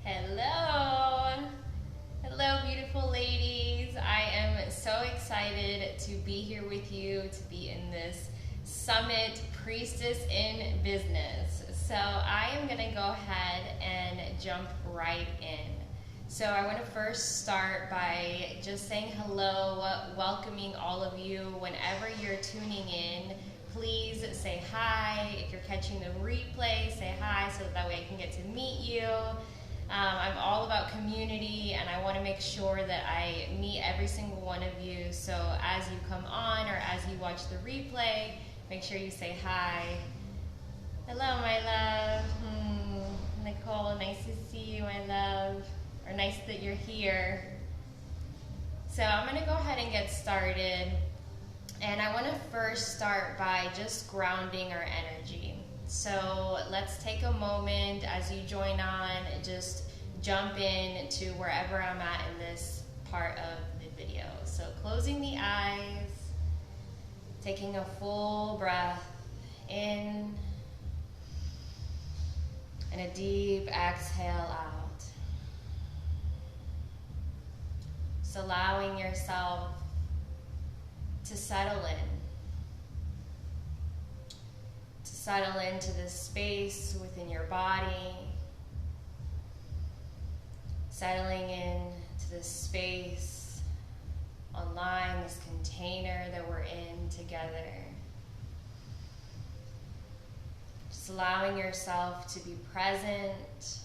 Hello! Hello, beautiful ladies. I am so excited to be here with you, to be in this summit, Priestess in Business. So I am going to go ahead and jump right in. So I want to first start by just saying hello, welcoming all of you. Whenever you're tuning in, please say hi. If you're catching the replay, say hi so that way I can get to meet you. I'm all about community, and I want to make sure that I meet every single one of you. So as you come on or as you watch the replay, make sure you say hi. Hello, my love. Nicole, nice to see you, my love. Or nice that you're here. So I'm going to go ahead and get started. And I want to first start by just grounding our energy. So let's take a moment as you join on, just jump in to wherever I'm at in this part of the video. So closing the eyes, taking a full breath in, and a deep exhale out. Just allowing yourself to settle in. Settle into this space within your body, settling into this space online, this container that we're in together. Just allowing yourself to be present,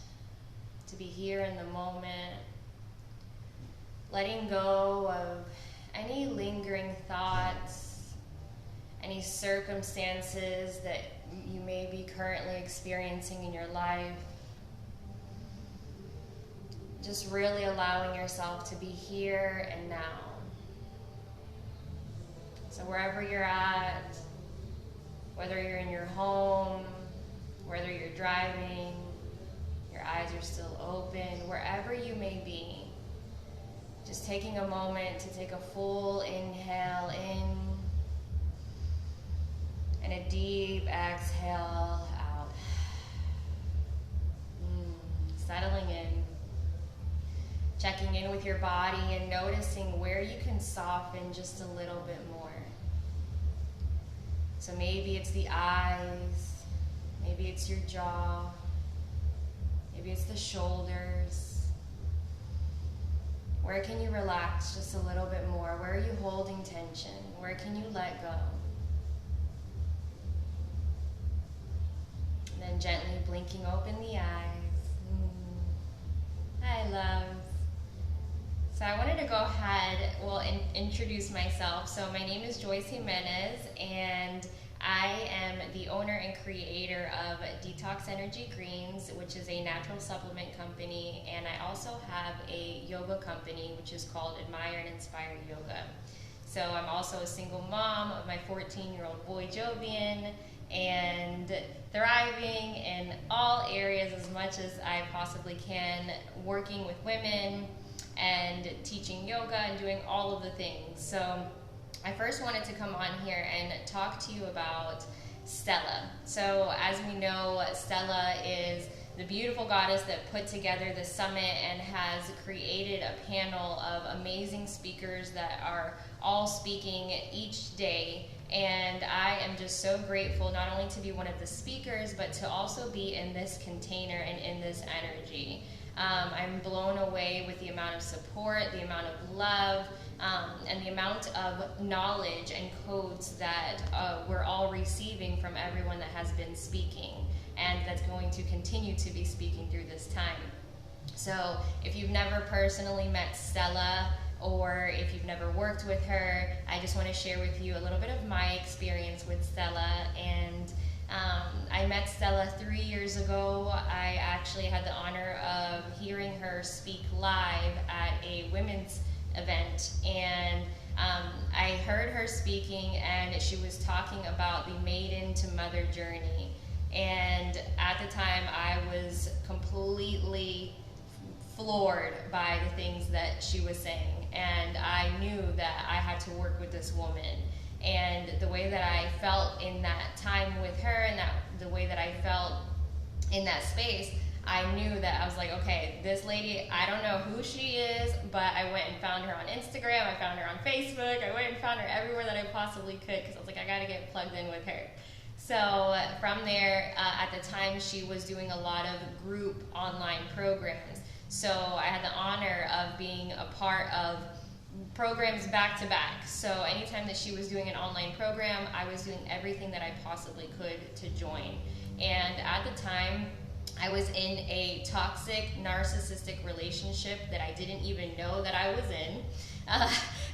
to be here in the moment, letting go of any lingering thoughts, any circumstances that you may be currently experiencing in your life. Just really allowing yourself to be here and now. So wherever you're at, whether you're in your home, whether you're driving, your eyes are still open, wherever you may be, just taking a moment to take a full inhale in, and a deep exhale out. Settling in. Checking in with your body and noticing where you can soften just a little bit more. So maybe it's the eyes, maybe it's your jaw, maybe it's the shoulders. Where can you relax just a little bit more? Where are you holding tension? Where can you let go? And then gently blinking open the eyes. Hi, love. So I wanted to go ahead, introduce myself. So my name is Joyce Jimenez, and I am the owner and creator of Detox Energy Greens, which is a natural supplement company, and I also have a yoga company, which is called Admire and Inspire Yoga. So I'm also a single mom of my 14-year-old boy, Jovian, and thriving in all areas as much as I possibly can, working with women and teaching yoga and doing all of the things. So I first wanted to come on here and talk to you about Stella. So as we know, Stella is the beautiful goddess that put together the summit and has created a panel of amazing speakers that are all speaking each day. And I am just so grateful not only to be one of the speakers, but to also be in this container and in this energy. I'm blown away with the amount of support, the amount of love, and the amount of knowledge and codes that we're all receiving from everyone that has been speaking and that's going to continue to be speaking through this time. So if you've never personally met Stella, or if you've never worked with her, I just want to share with you a little bit of my experience with Stella. And I met Stella 3 years ago. I actually had the honor of hearing her speak live at a women's event, and I heard her speaking, and she was talking about the maiden to mother journey. And at the time, I was completely floored by the things that she was saying, and I knew that I had to work with this woman. And the way that I felt in that time with her, and the way that I felt in that space, I knew that I was like, okay, this lady, I don't know who she is, but I went and found her on Instagram, I found her on Facebook, I went and found her everywhere that I possibly could, because I was like, I gotta get plugged in with her. So from there, at the time, she was doing a lot of group online programs. So I had the honor of being a part of programs back to back. So anytime that she was doing an online program, I was doing everything that I possibly could to join. And at the time, I was in a toxic, narcissistic relationship that I didn't even know that I was in.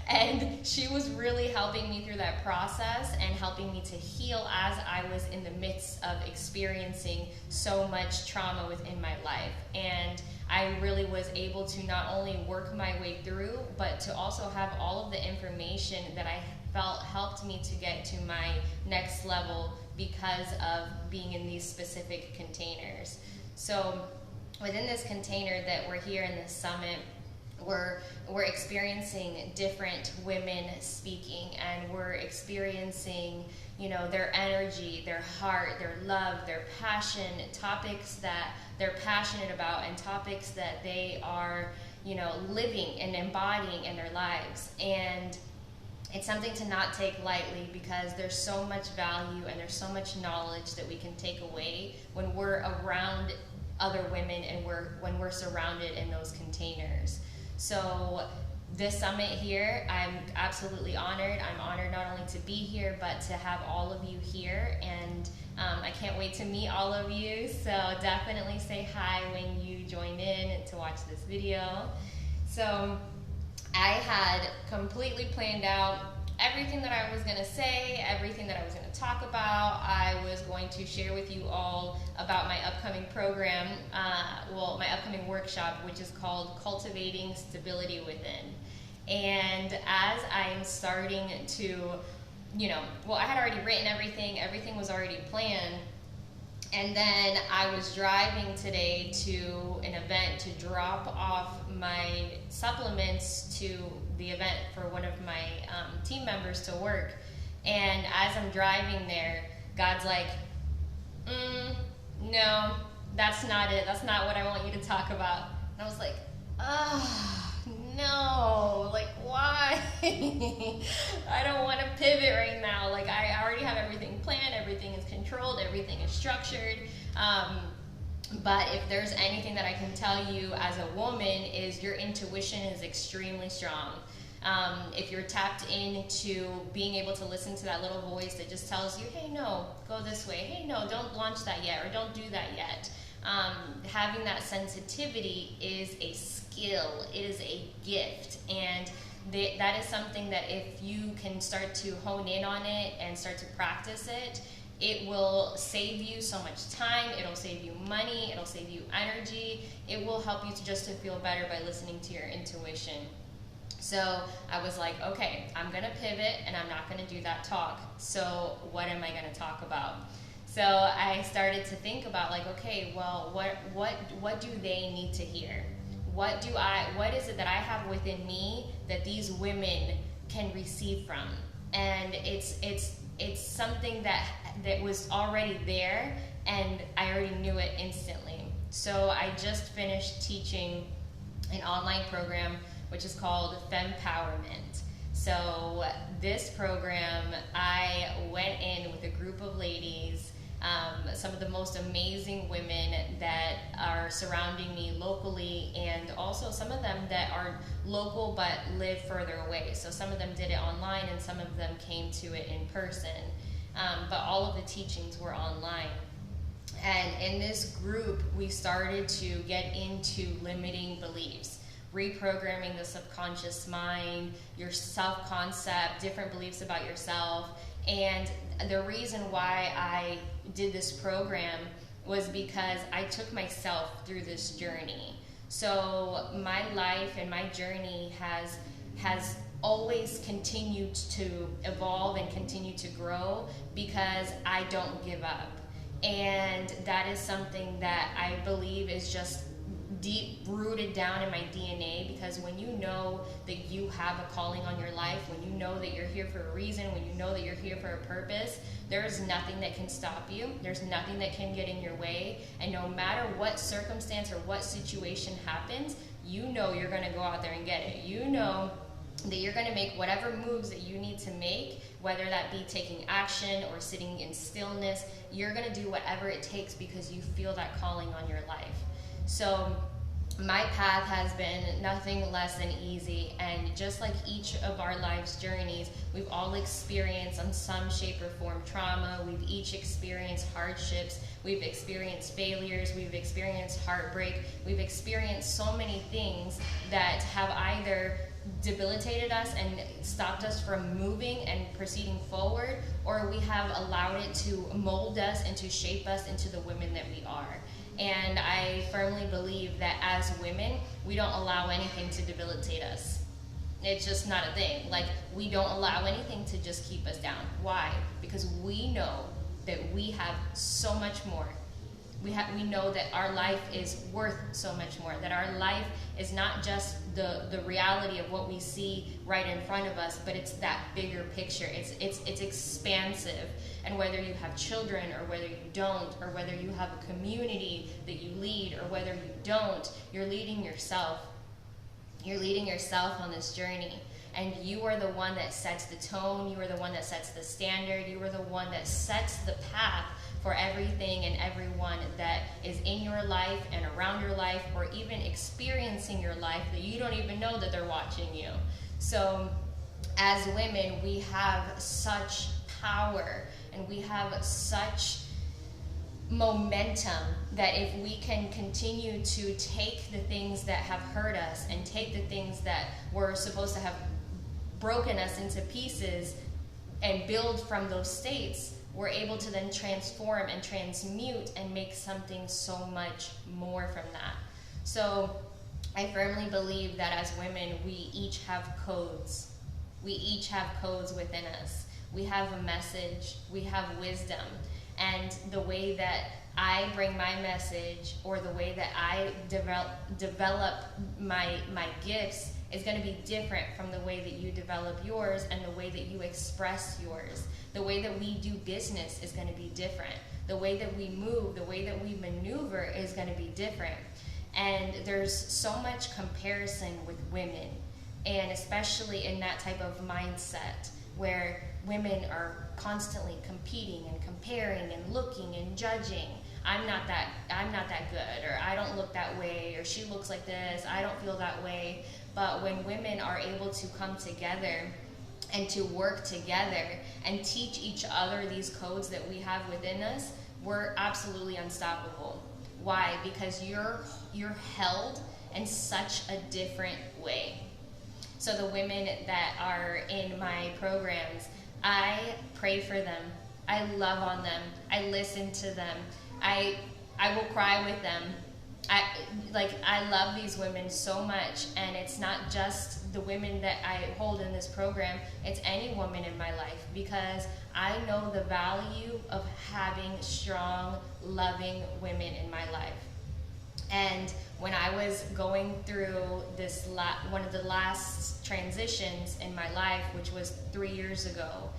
And she was really helping me through that process and helping me to heal as I was in the midst of experiencing so much trauma within my life. And I really was able to not only work my way through, but to also have all of the information that I felt helped me to get to my next level because of being in these specific containers. So within this container that we're here in this summit, we're experiencing different women speaking, and we're experiencing, you know, their energy, their heart, their love, their passion, topics that they're passionate about, and topics that they are, you know, living and embodying in their lives. And it's something to not take lightly, because there's so much value and there's so much knowledge that we can take away when we're around other women and when we're surrounded in those containers. So this summit here, I'm absolutely honored. I'm honored not only to be here, but to have all of you here. And I can't wait to meet all of you. So definitely say hi when you join in to watch this video. So I had completely planned out everything that I was going to say, everything that I was going to talk about. I was going to share with you all about my upcoming program, my upcoming workshop, which is called Cultivating Stability Within. And as I'm starting to, I had already written everything was already planned. And then I was driving today to an event to drop off my supplements to the event for one of my team members to work. And as I'm driving there, God's like, no, that's not it. That's not what I want you to talk about. And I was like, no, like why? I don't want to pivot right now. Like I already have everything planned, everything is controlled, everything is structured. But if there's anything that I can tell you as a woman is your intuition is extremely strong. If you're tapped into being able to listen to that little voice that just tells you, hey, no, go this way. Hey, no, don't launch that yet, or don't do that yet. Having that sensitivity is a skill. It is a gift. And that is something that if you can start to hone in on it and start to practice it, it will save you so much time, it'll save you money, it'll save you energy, it will help you to feel better by listening to your intuition. So I was like, okay, I'm gonna pivot and I'm not gonna do that talk. So what am I gonna talk about? So I started to think about like, okay, well, what do they need to hear? What is it that I have within me that these women can receive from? And it's something that was already there, and I already knew it instantly. So I just finished teaching an online program which is called Fempowerment. So this program, I went in with a group of ladies, some of the most amazing women that are surrounding me locally, and also some of them that are local but live further away. So some of them did it online and some of them came to it in person. But all of the teachings were online. And in this group, we started to get into limiting beliefs, reprogramming the subconscious mind, your self-concept, different beliefs about yourself. And the reason why I did this program was because I took myself through this journey. So my life and my journey has always continued to evolve and continue to grow because I don't give up. And that is something that I believe is just deep rooted down in my DNA, because when you know that you have a calling on your life, when you know that you're here for a reason, when you know that you're here for a purpose, there's nothing that can stop you. There's nothing that can get in your way. And no matter what circumstance or what situation happens, you know you're going to go out there and get it. You know that you're going to make whatever moves that you need to make, whether that be taking action or sitting in stillness. You're going to do whatever it takes because you feel that calling on your life. So my path has been nothing less than easy, and just like each of our life's journeys, we've all experienced in some shape or form trauma. We've each experienced hardships, we've experienced failures, we've experienced heartbreak, we've experienced so many things that have either debilitated us and stopped us from moving and proceeding forward, or we have allowed it to mold us and to shape us into the women that we are. And I firmly believe that as women, we don't allow anything to debilitate us. It's just not a thing. Like, we don't allow anything to just keep us down. Why? Because we know that we have so much more. We know that our life is worth so much more, that our life is not just the reality of what we see right in front of us, but it's that bigger picture. It's expansive. And whether you have children or whether you don't, or whether you have a community that you lead or whether you don't, you're leading yourself. You're leading yourself on this journey. And you are the one that sets the tone. You are the one that sets the standard. You are the one that sets the path for everything and everyone that is in your life and around your life, or even experiencing your life that you don't even know that they're watching you. So as women, we have such power and we have such momentum that if we can continue to take the things that have hurt us and take the things that were supposed to have broken us into pieces and build from those states, we're able to then transform and transmute and make something so much more from that. So I firmly believe that as women, we each have codes. We each have codes within us. We have a message, we have wisdom, and the way that I bring my message, or the way that I develop my gifts, is going to be different from the way that you develop yours and the way that you express yours. The way that we do business is going to be different. The way that we move, the way that we maneuver is going to be different. And there's so much comparison with women, and especially in that type of mindset where women are constantly competing and comparing and looking and judging. I'm not that good, or I don't look that way, or she looks like this, I don't feel that way. But when women are able to come together and to work together and teach each other these codes that we have within us, we're absolutely unstoppable. Why? Because you're held in such a different way. So the women that are in my programs, I pray for them. I love on them. I listen to them. I will cry with them. I love these women so much, and it's not just the women that I hold in this program, it's any woman in my life, because I know the value of having strong, loving women in my life. And when I was going through this one of the last transitions in my life, which was 3 years ago,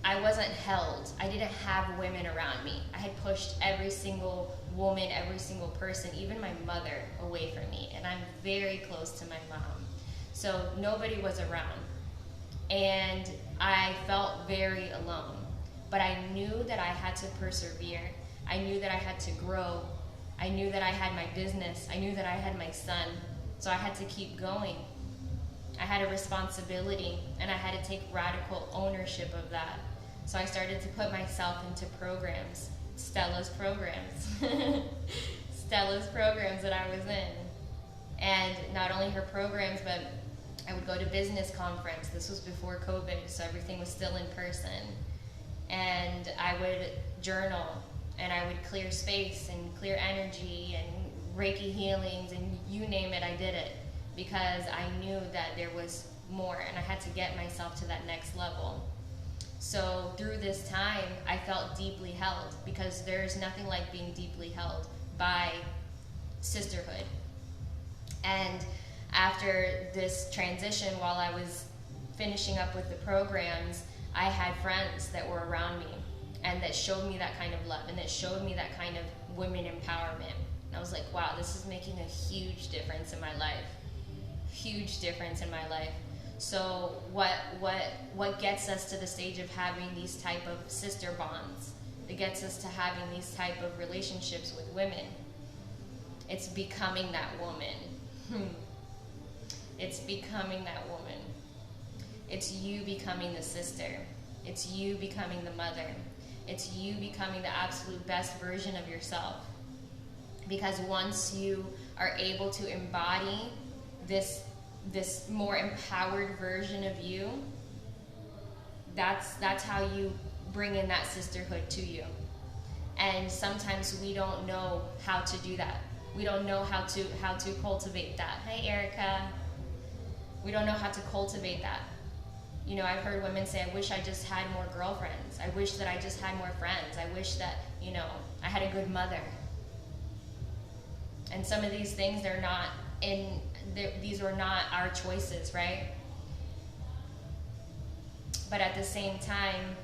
I wasn't held. I didn't have women around me. I had pushed every single woman, every single person, even my mother, away from me. And I'm very close to my mom. So nobody was around. And I felt very alone. But I knew that I had to persevere. I knew that I had to grow. I knew that I had my business. I knew that I had my son. So I had to keep going. I had a responsibility, and I had to take radical ownership of that. So I started to put myself into programs, Stella's programs, Stella's programs that I was in. And not only her programs, but I would go to business conference. This was before COVID, so everything was still in person. And I would journal, and I would clear space and clear energy and Reiki healings, and you name it, I did it. Because I knew that there was more, and I had to get myself to that next level. So through this time, I felt deeply held, because there's nothing like being deeply held by sisterhood. And after this transition, while I was finishing up with the programs, I had friends that were around me and that showed me that kind of love and that showed me that kind of women empowerment. And I was like, wow, this is making a huge difference in my life. Huge difference in my life. So what gets us to the stage of having these type of sister bonds? It gets us to having these type of relationships with women. It's becoming that woman. It's becoming that woman. It's you becoming the sister. It's you becoming the mother. It's you becoming the absolute best version of yourself. Because once you are able to embody this more empowered version of you, that's how you bring in that sisterhood to you. And sometimes we don't know how to do that. We don't know how to cultivate that. Hey, Erica. We don't know how to cultivate that. You know, I've heard women say, I wish I just had more girlfriends. I wish that I just had more friends. I wish that, you know, I had a good mother. And some of these things, these are not our choices, right? But at the same time,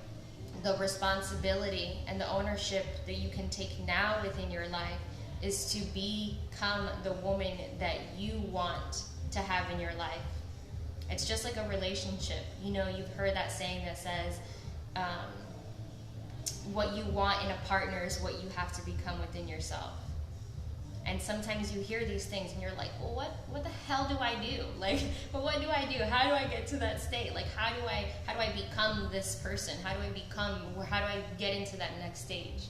the responsibility and the ownership that you can take now within your life is to become the woman that you want to have in your life. It's just like a relationship. You know, you've heard that saying that says, what you want in a partner is what you have to become within yourself. And sometimes you hear these things and you're like, well, what the hell do I do? Like, but what do I do? How do I get to that state? Like, how do I become this person? How do I get into that next stage?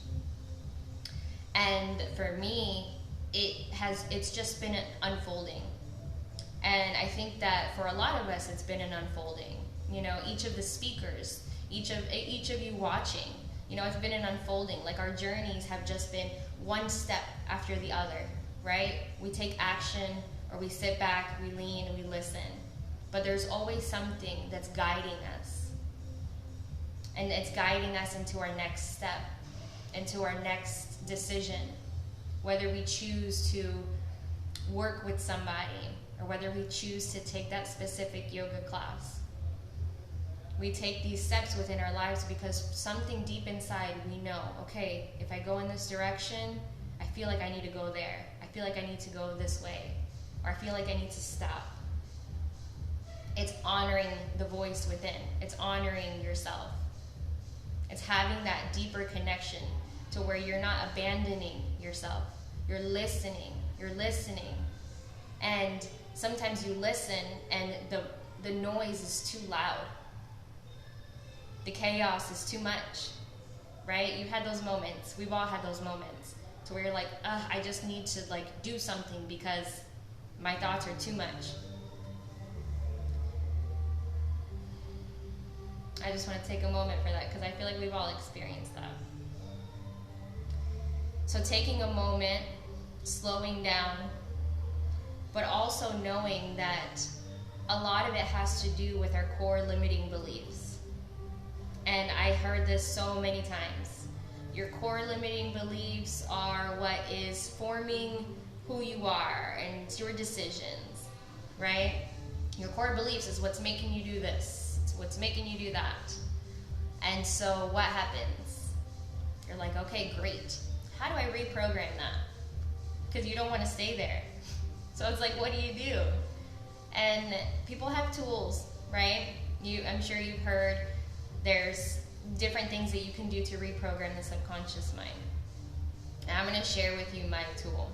And for me, it's just been an unfolding. And I think that for a lot of us, it's been an unfolding. You know, each of the speakers, each of you watching, you know, it's been an unfolding. Like, our journeys have just been one step after the other, right? We take action, or we sit back, we lean, and we listen. But there's always something that's guiding us. And it's guiding us into our next step, into our next decision. Whether we choose to work with somebody, or whether we choose to take that specific yoga class. We take these steps within our lives because something deep inside we know, okay, if I go in this direction, I feel like I need to go there. I feel like I need to go this way. Or I feel like I need to stop. It's honoring the voice within. It's honoring yourself. It's having that deeper connection to where you're not abandoning yourself. You're listening. You're listening. And sometimes you listen and the noise is too loud. The chaos is too much, right? You've had those moments. We've all had those moments to where you're like, I just need to like do something because my thoughts are too much. I just want to take a moment for that because I feel like we've all experienced that. So taking a moment, slowing down, but also knowing that a lot of it has to do with our core limiting beliefs. And I heard this so many times. Your core limiting beliefs are what is forming who you are and your decisions, right? Your core beliefs is what's making you do this. It's what's making you do that. And so what happens? You're like, okay, great. How do I reprogram that? Because you don't want to stay there. So it's like, what do you do? And people have tools, right? I'm sure you've heard there's different things that you can do to reprogram the subconscious mind. And I'm going to share with you my tool.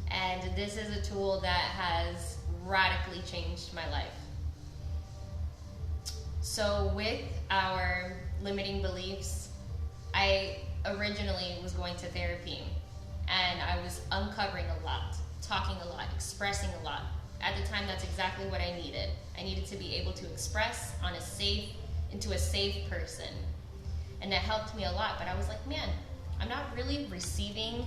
And this is a tool that has radically changed my life. So with our limiting beliefs, I originally was going to therapy. And I was uncovering a lot, talking a lot, expressing a lot. At the time, that's exactly what I needed. I needed to be able to express into a safe person. And that helped me a lot. But I was like, man, I'm not really receiving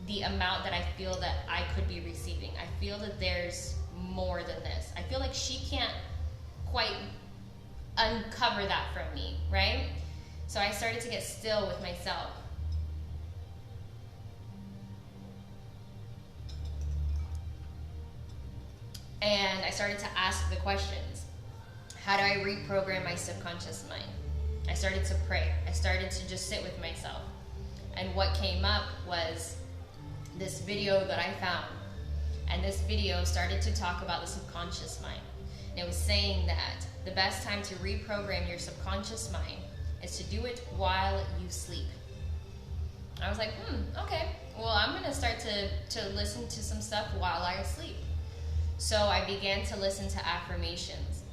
the amount that I feel that I could be receiving. I feel that there's more than this. I feel like she can't quite uncover that from me, right? So I started to get still with myself. started to ask the questions. How do I reprogram my subconscious mind? I started to pray. I started to just sit with myself. And what came up was this video that I found. And this video started to talk about the subconscious mind. And it was saying that the best time to reprogram your subconscious mind is to do it while you sleep. I was like, okay. Well, I'm going to start to listen to some stuff while I sleep. So I began to listen to affirmations.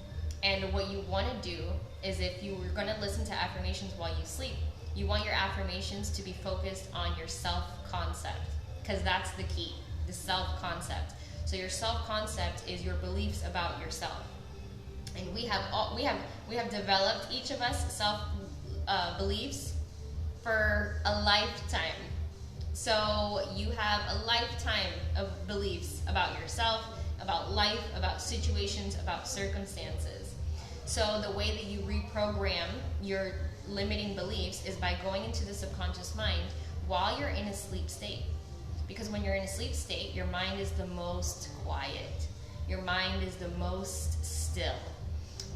And what you want to do is, if you were going to listen to affirmations while you sleep, you want your affirmations to be focused on your self-concept, because that's the key, the self-concept. So your self-concept is your beliefs about yourself. And we have developed, each of us, self beliefs for a lifetime. So you have a lifetime of beliefs about yourself, about life, about situations, about circumstances. So the way that you reprogram your limiting beliefs is by going into the subconscious mind while you're in a sleep state. Because when you're in a sleep state, your mind is the most quiet. Your mind is the most still.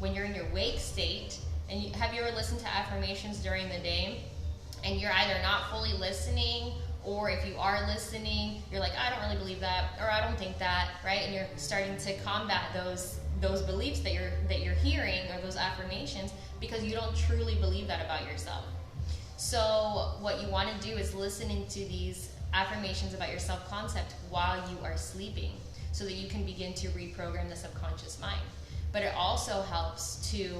When you're in your wake state, and have you ever listened to affirmations during the day, and you're either not fully listening, or if you are listening, you're like, I don't really believe that, or I don't think that, right? And you're starting to combat those beliefs that you're hearing, or those affirmations, because you don't truly believe that about yourself. So what you want to do is listen into these affirmations about your self-concept while you are sleeping, so that you can begin to reprogram the subconscious mind. But it also helps to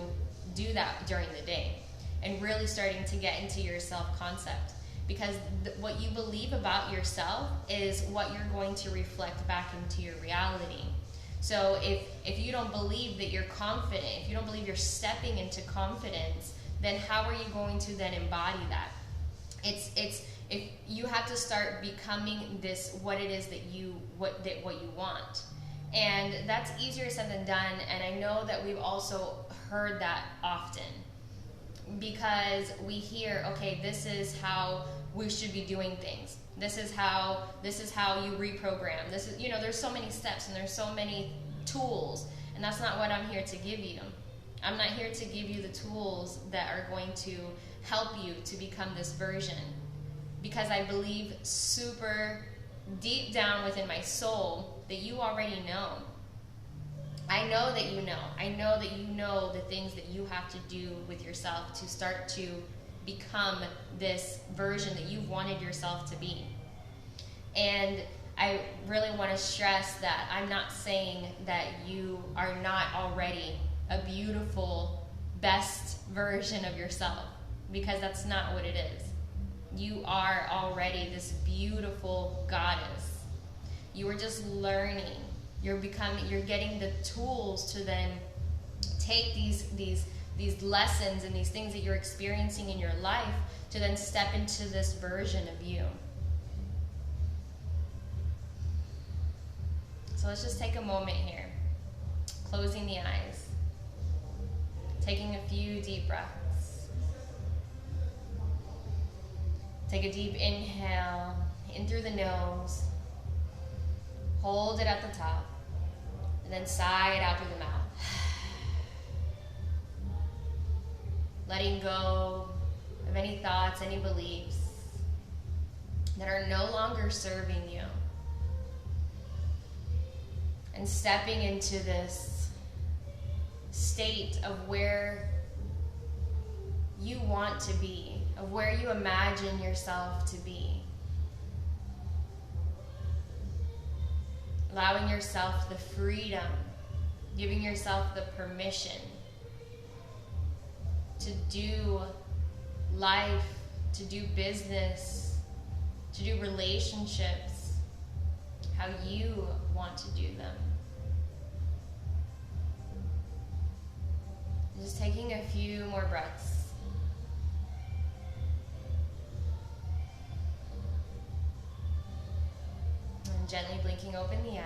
do that during the day and really starting to get into your self-concept, because what you believe about yourself is what you're going to reflect back into your reality. So if you don't believe that you're confident, if you don't believe you're stepping into confidence, then how are you going to then embody that? If you have to start becoming this, what it is that you want. And that's easier said than done, and I know that we've also heard that often, because we hear, okay, this is how we should be doing things. This is how you reprogram. This is, there's so many steps and there's so many tools, and that's not what I'm here to give you. I'm not here to give you the tools that are going to help you to become this version, because I believe super deep down within my soul that you already know. I know that you know. I know that you know the things that you have to do with yourself to start to become this version that you've wanted yourself to be. And I really want to stress that I'm not saying that you are not already a beautiful, best version of yourself, because that's not what it is. You are already this beautiful goddess. You are just learning. You're getting the tools to then take these lessons and these things that you're experiencing in your life to then step into this version of you. So let's just take a moment here, closing the eyes, taking a few deep breaths. Take a deep inhale in through the nose. Hold it at the top, and then sigh it out through the mouth. Letting go of any thoughts, any beliefs that are no longer serving you. And stepping into this state of where you want to be, of where you imagine yourself to be. Allowing yourself the freedom, giving yourself the permission to do life, to do business, to do relationships how you want to do them. Just taking a few more breaths. And gently blinking open the eyes.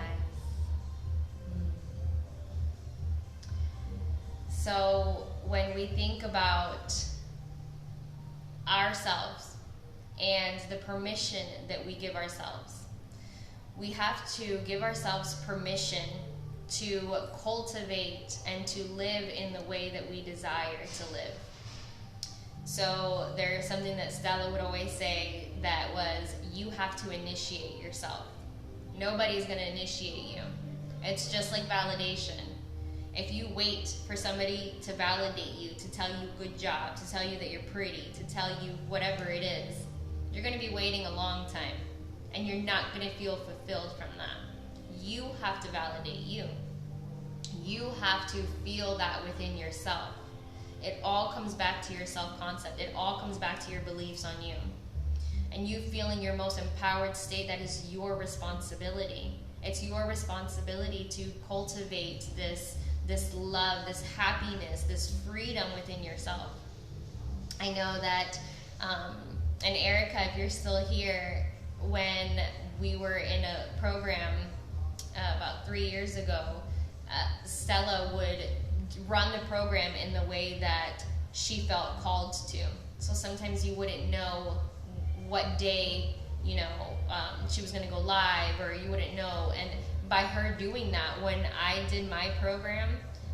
So when we think about ourselves and the permission that we give ourselves, we have to give ourselves permission to cultivate and to live in the way that we desire to live. So there's something that Stella would always say that was, you have to initiate yourself. Nobody's going to initiate you. It's just like validation. If you wait for somebody to validate you, to tell you good job, to tell you that you're pretty, to tell you whatever it is, you're going to be waiting a long time, and you're not going to feel fulfilled from that. You have to validate you. You have to feel that within yourself. It all comes back to your self-concept. It all comes back to your beliefs on you. And you feeling your most empowered state, that is your responsibility. It's your responsibility to cultivate this love, this happiness, this freedom within yourself. I know that, and Erica, if you're still here, when we were in a program about 3 years ago, Stella would run the program in the way that she felt called to. So sometimes you wouldn't know what day, she was going to go live, or you wouldn't know. And by her doing that, when I did my program,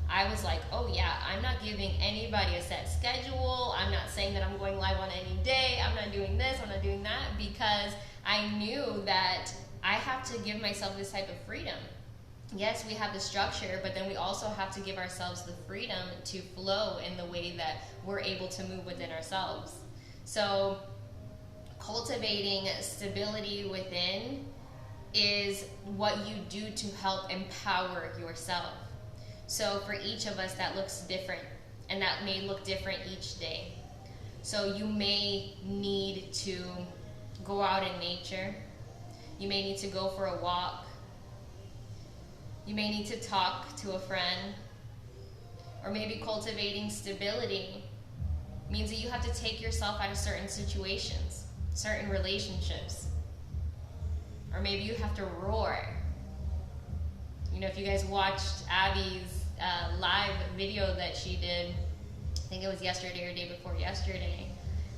I was like, oh yeah, I'm not giving anybody a set schedule. I'm not saying that I'm going live on any day. I'm not doing this, I'm not doing that, because I knew that I have to give myself this type of freedom. Yes, we have the structure, but then we also have to give ourselves the freedom to flow in the way that we're able to move within ourselves. So cultivating stability within is what you do to help empower yourself. So for each of us, that looks different, and that may look different each day. So you may need to go out in nature. You may need to go for a walk. You may need to talk to a friend. Or maybe cultivating stability means that you have to take yourself out of certain situations, certain relationships. Or maybe you have to roar. If you guys watched Abby's live video that she did, I think it was yesterday or day before yesterday,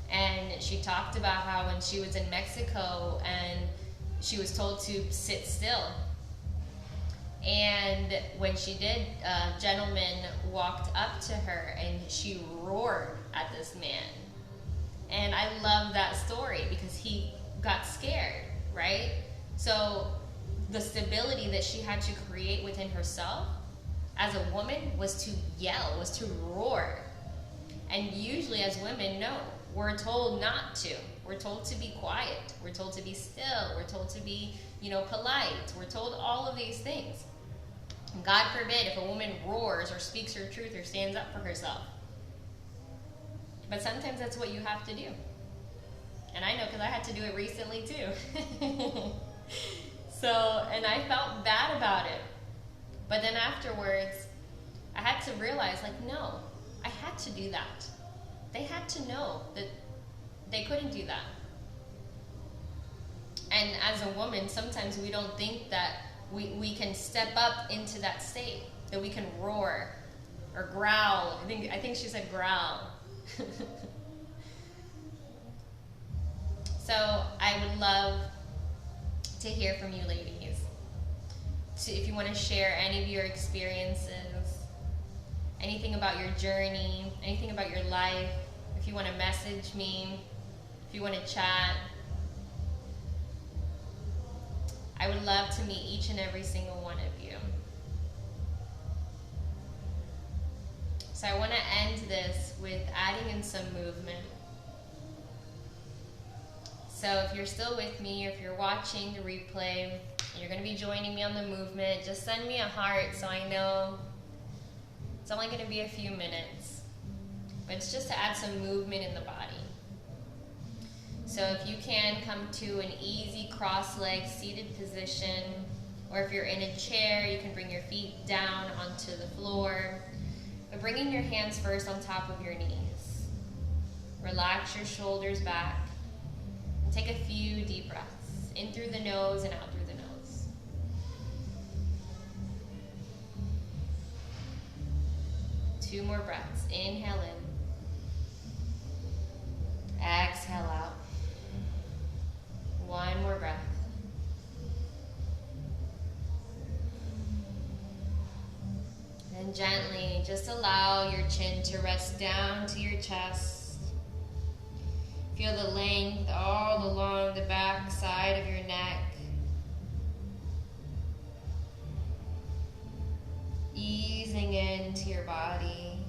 and she talked about how when she was in Mexico and she was told to sit still, and when she did, a gentleman walked up to her and she roared at this man. And I love that story because he got scared, right? So the stability that she had to create within herself as a woman was to yell, was to roar. And usually as women, no, we're told not to. We're told to be quiet. We're told to be still. We're told to be, polite. We're told all of these things. And God forbid if a woman roars or speaks her truth or stands up for herself. But sometimes that's what you have to do. And I know because I had to do it recently too. And I felt bad about it. But then afterwards, I had to realize, no, I had to do that. They had to know that they couldn't do that. And as a woman, sometimes we don't think that we can step up into that state, that we can roar or growl. I think she said growl. So I would love to hear from you ladies. If you want to share any of your experiences, anything about your journey, anything about your life, if you want to message me, if you want to chat, I would love to meet each and every single one of you. So I want to end this with adding in some movement. So if you're still with me, or if you're watching the replay, and you're going to be joining me on the movement, just send me a heart so I know it's only going to be a few minutes. But it's just to add some movement in the body. So if you can, come to an easy cross-legged seated position, or if you're in a chair, you can bring your feet down onto the floor, but bringing your hands first on top of your knees. Relax your shoulders back, and take a few deep breaths, in through the nose and out through the nose. Two more breaths. Inhale in. Exhale out. One more breath. And gently just allow your chin to rest down to your chest. Feel the length all along the back side of your neck. Easing into your body,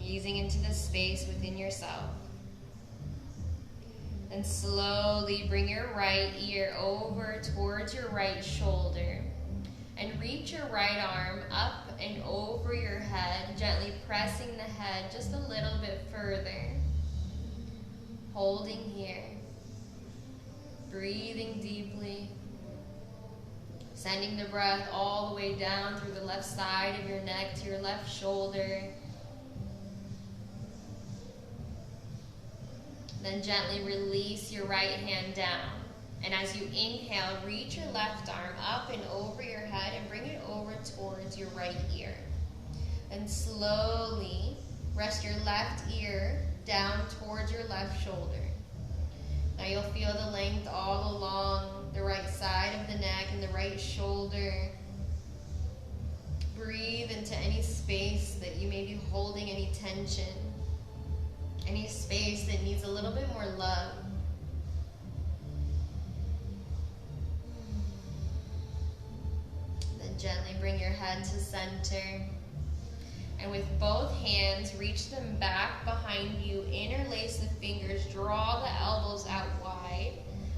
easing into the space within yourself. Then slowly bring your right ear over towards your right shoulder and reach your right arm up and over your head, gently pressing the head just a little bit further. Holding here. Breathing deeply. Sending the breath all the way down through the left side of your neck to your left shoulder. Then gently release your right hand down. And as you inhale, reach your left arm up and over your head and bring it over towards your right ear. And slowly rest your left ear down towards your left shoulder. Now you'll feel the length all along the right side of the neck and the right shoulder. Breathe into any space that you may be holding, any tension, any space that needs a little bit more love. Then gently bring your head to center. And with both hands, reach them back behind you, interlace the fingers, draw the elbows out wide,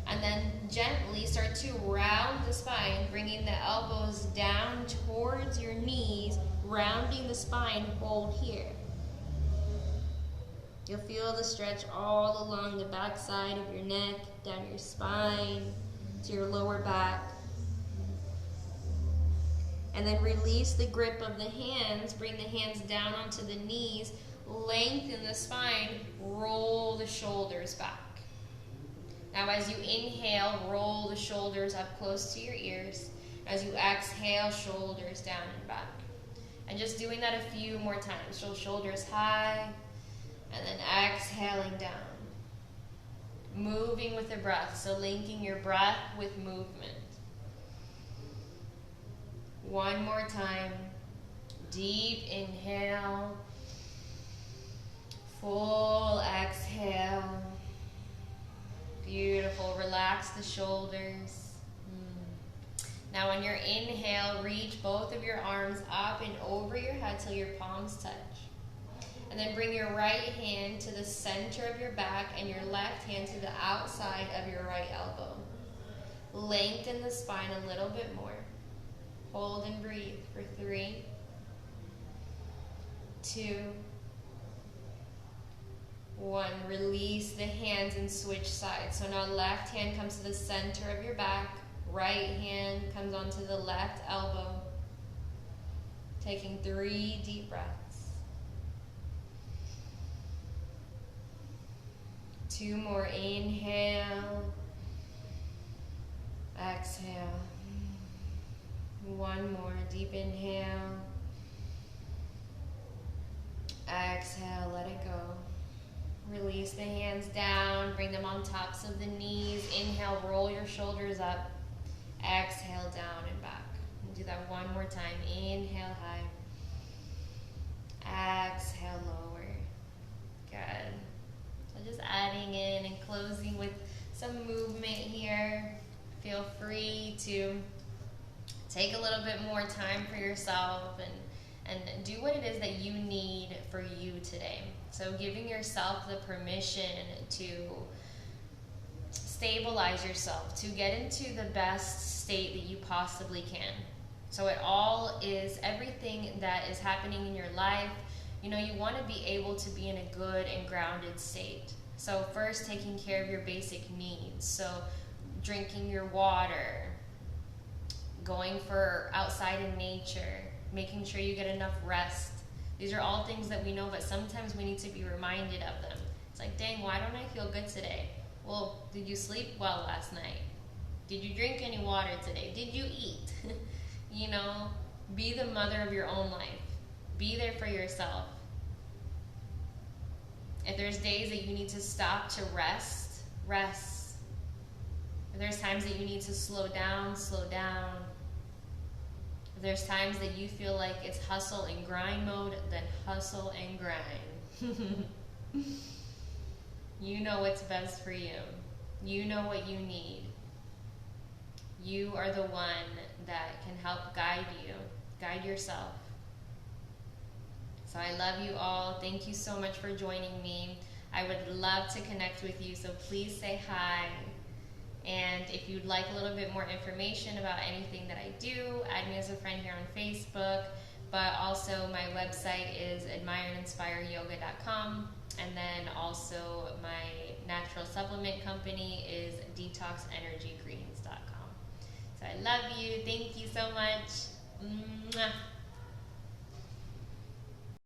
and then gently start to round the spine, bringing the elbows down towards your knees, rounding the spine, hold here. You'll feel the stretch all along the back side of your neck, down your spine, to your lower back. And then release the grip of the hands, bring the hands down onto the knees, lengthen the spine, roll the shoulders back. Now as you inhale, roll the shoulders up close to your ears. As you exhale, shoulders down and back. And just doing that a few more times. So shoulders high, and then exhaling down. Moving with the breath, so linking your breath with movement. One more time. Deep inhale. Full exhale. Beautiful. Relax the shoulders. Now on your inhale, reach both of your arms up and over your head till your palms touch. And then bring your right hand to the center of your back and your left hand to the outside of your right elbow. Lengthen the spine a little bit more. Hold and breathe for 3, 2, 1. Release the hands and switch sides. So now left hand comes to the center of your back. Right hand comes onto the left elbow. Taking 3 deep breaths. 2 more. Inhale. Exhale. 1 more. Deep inhale. Exhale. Let it go. Release the hands down. Bring them on tops of the knees. Inhale. Roll your shoulders up. Exhale. Down and back. And do that one more time. Inhale high. Exhale lower. Good. So just adding in and closing with some movement here. Feel free to take a little bit more time for yourself and do what it is that you need for you today. So giving yourself the permission to stabilize yourself, to get into the best state that you possibly can. So it all is everything that is happening in your life. You know, you want to be able to be in a good and grounded state. So first, taking care of your basic needs. So drinking your water, going for outside in nature, making sure you get enough rest. These are all things that we know, but sometimes we need to be reminded of them. It's like, dang, why don't I feel good today? Well, did you sleep well last night? Did you drink any water today? Did you eat? You know, be the mother of your own life. Be there for yourself. If there's days that you need to stop to rest, rest. If there's times that you need to slow down, slow down. If there's times that you feel like it's hustle and grind mode, then hustle and grind. You know what's best for you. You know what you need. You are the one that can help guide you, guide yourself. So I love you all. Thank you so much for joining me. I would love to connect with you, so please say hi. And if you'd like a little bit more information about anything that I do, add me as a friend here on Facebook. But also my website is admireandinspireyoga.com. And then also my natural supplement company is detoxenergygreens.com. So I love you. Thank you so much. Mwah.